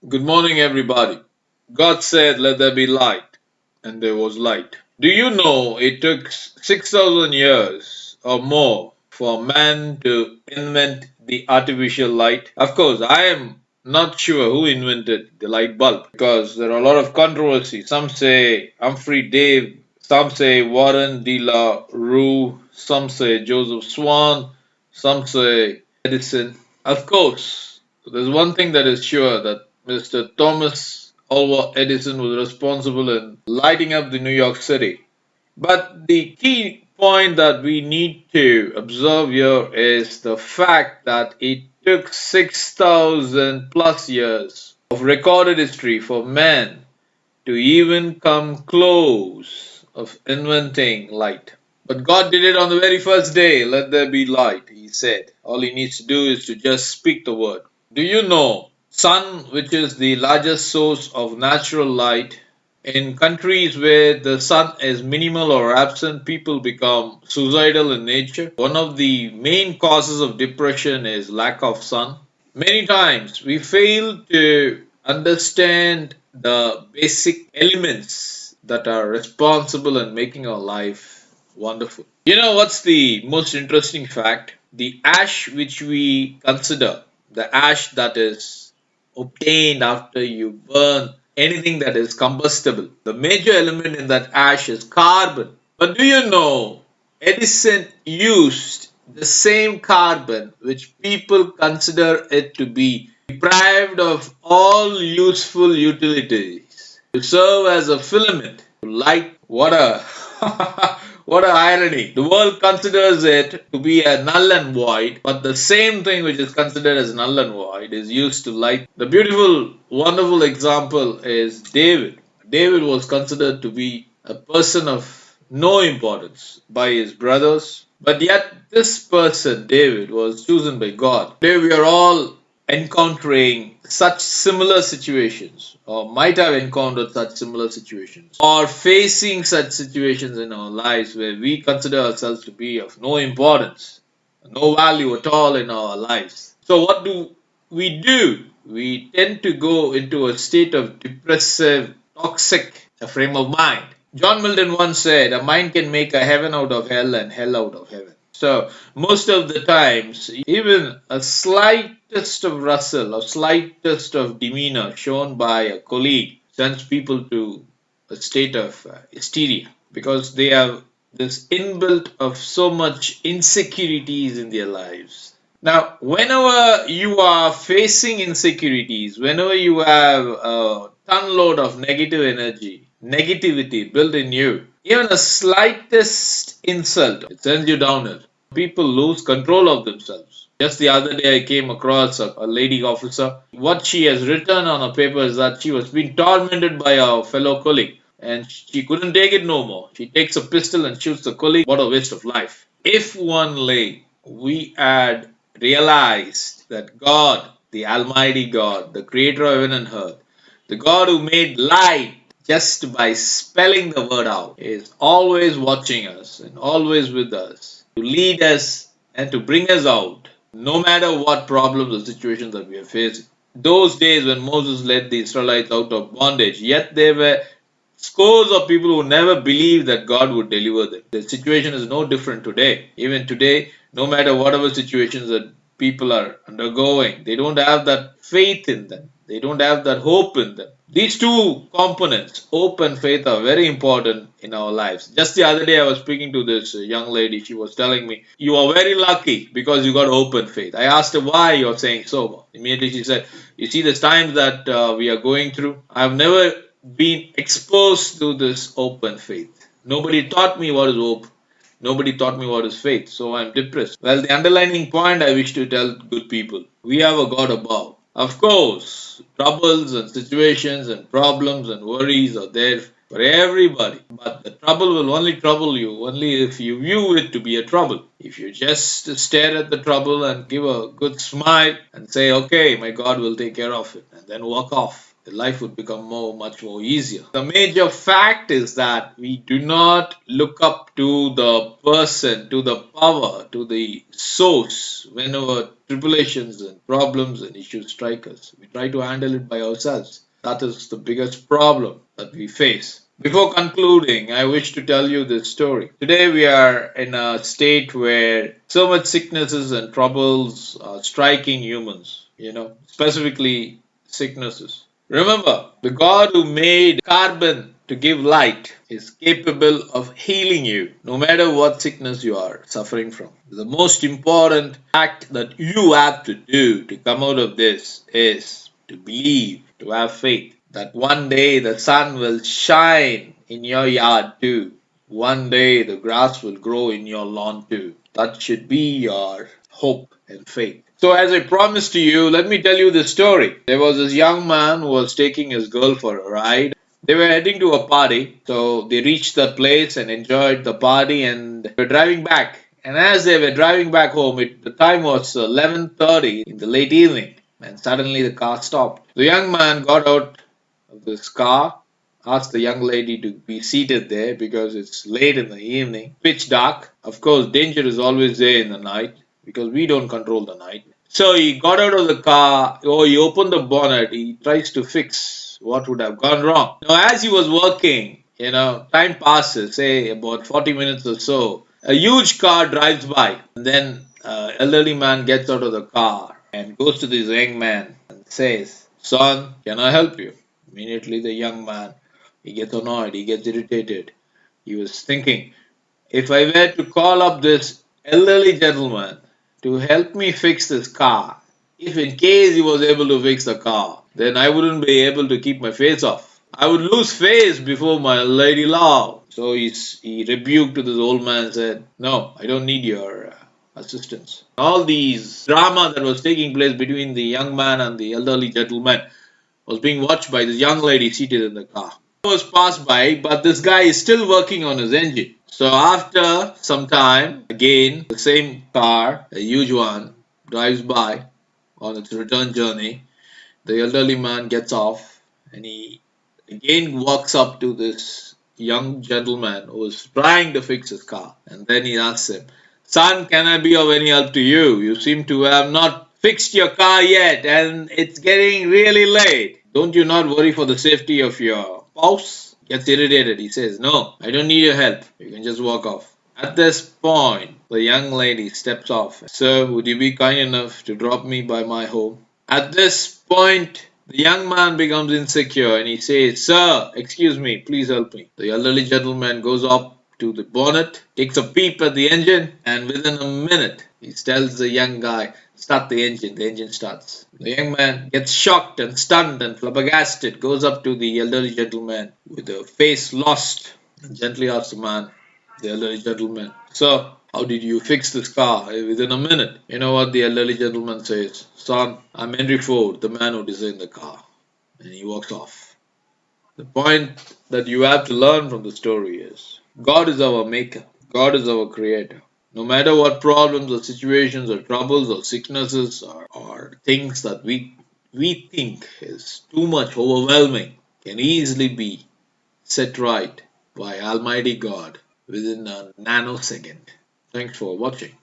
Good morning, everybody. God said, "Let there be light," and there was light. Do you know it took 6,000 years or more for man to invent the artificial light? Of course, I am not sure who invented the light bulb because there are a lot of controversy. Some say Humphrey Davy, some say Warren de la Rue, some say Joseph Swan, some say Edison. Of course, there's one thing that is sure that Mr. Thomas Alva Edison was responsible in lighting up the New York City. But the key point that we need to observe here is the fact that it took 6,000 plus years of recorded history for man to even come close of inventing light. But God did it on the very first day. Let there be light, he said. All he needs to do is to just speak the word. Do you know sun, which is the largest source of natural light, in countries where the sun is minimal or absent, people become suicidal in nature. One of the main causes of depression is lack of sun. Many times we fail to understand the basic elements that are responsible in making our life wonderful. You know what's the most interesting fact? The ash which we consider, the ash that is obtained after you burn anything that is combustible, the major element in that ash is carbon. But do you know Edison used the same carbon which people consider it to be deprived of all useful utilities to serve as a filament to light. What a what a irony. The world considers it to be a null and void, but the same thing which is considered as null and void is used to light. The beautiful, wonderful example is David. David was considered to be a person of no importance by his brothers, but yet this person, David, was chosen by God. Today we are all encountering such similar situations, or might have encountered such similar situations, or facing such situations in our lives where we consider ourselves to be of no importance, no value at all in our lives. So, what do we do? We tend to go into a state of depressive, toxic frame of mind. John Milton once said, "A mind can make a heaven out of hell and hell out of heaven." So, most of the times, even a slightest of rustle or slightest of demeanor shown by a colleague sends people to a state of hysteria because they have this inbuilt of so much insecurities in their lives. Now, whenever you are facing insecurities, whenever you have a ton load of negative energy, negativity built in you, even a slightest insult, it sends you downhill. People lose control of themselves. Just the other day, I came across a lady officer. What she has written on a paper is that she was being tormented by a fellow colleague and she couldn't take it no more. She takes a pistol and shoots the colleague. What a waste of life. If one day we had realized that God, the Almighty God, the creator of heaven and earth, the God who made light just by spelling the word out, is always watching us and always with us to lead us and to bring us out, no matter what problems or situations that we are facing. Those days when Moses led the Israelites out of bondage, yet there were scores of people who never believed that God would deliver them. The situation is no different today. Even today, no matter whatever situations that people are undergoing, they don't have that faith in them. They don't have that hope in them. These two components, hope and faith, are very important in our lives. Just the other day, I was speaking to this young lady. She was telling me, "You are very lucky because you got hope and faith." I asked her why you're saying so. Immediately, she said, "You see, the times that we are going through, I've never been exposed to this open faith. Nobody taught me what is hope. Nobody taught me what is faith. So I'm depressed." Well, the underlining point I wish to tell good people, we have a God above. Of course, troubles and situations and problems and worries are there for everybody. But the trouble will only trouble you only if you view it to be a trouble. If you just stare at the trouble and give a good smile and say, "Okay, my God will take care of it," and then walk off. The life would become much more easier. The major fact is that we do not look up to the person, to the power, to the source whenever tribulations and problems and issues strike us. We try to handle it by ourselves. That is the biggest problem that we face. Before concluding, I wish to tell you this story. Today we are in a state where so much sicknesses and troubles are striking humans, specifically sicknesses. Remember, the God who made carbon to give light is capable of healing you no matter what sickness you are suffering from. The most important act that you have to do to come out of this is to believe, to have faith that one day the sun will shine in your yard too. One day the grass will grow in your lawn too. That should be your hope and faith. So, as I promised to you, let me tell you this story. There was this young man who was taking his girl for a ride. They were heading to a party, so they reached the place and enjoyed the party and were driving back. And as they were driving back home, the time was 11:30 in the late evening, and suddenly the car stopped. The young man got out of this car, asked the young lady to be seated there because it's late in the evening, pitch dark. Of course, danger is always there in the night because we don't control the night. So he got out of the car, or he opened the bonnet, he tries to fix what would have gone wrong. Now, as he was working, time passes, say about 40 minutes or so, a huge car drives by. And then elderly man gets out of the car and goes to this young man and says, "Son, can I help you?" Immediately the young man, he gets annoyed, he gets irritated. He was thinking, if I were to call up this elderly gentleman to help me fix this car, if in case he was able to fix the car, then I wouldn't be able to keep my face off. I would lose face before my lady love. So he rebuked to this old man and said, "No, I don't need your assistance." All these drama that was taking place between the young man and the elderly gentleman was being watched by this young lady seated in the car. Hours passed by, but this guy is still working on his engine. So after some time, again, the same car, a huge one, drives by on its return journey. The elderly man gets off and he again walks up to this young gentleman who is trying to fix his car. And then he asks him, "Son, can I be of any help to you? You seem to have not fixed your car yet and it's getting really late. Don't you not worry for the safety of your spouse?" Gets irritated. He says, "No, I don't need your help. You can just walk off." At this point, the young lady steps off. "Sir, would you be kind enough to drop me by my home?" At this point, the young man becomes insecure and he says, "Sir, excuse me, please help me." The elderly gentleman goes up to the bonnet, takes a peep at the engine, and within a minute, he tells the young guy, "Start the engine." The engine starts. The young man gets shocked and stunned and flabbergasted, goes up to the elderly gentleman with a face lost and gently asks the elderly gentleman, "Sir, how did you fix this car within a minute?" You know what the elderly gentleman says? "Son, I'm Henry Ford, the man who designed the car." And he walks off. The point that you have to learn from the story is God is our maker. God is our creator. No matter what problems or situations or troubles or sicknesses or things that we think is too much overwhelming can easily be set right by Almighty God within a nanosecond. Thanks for watching.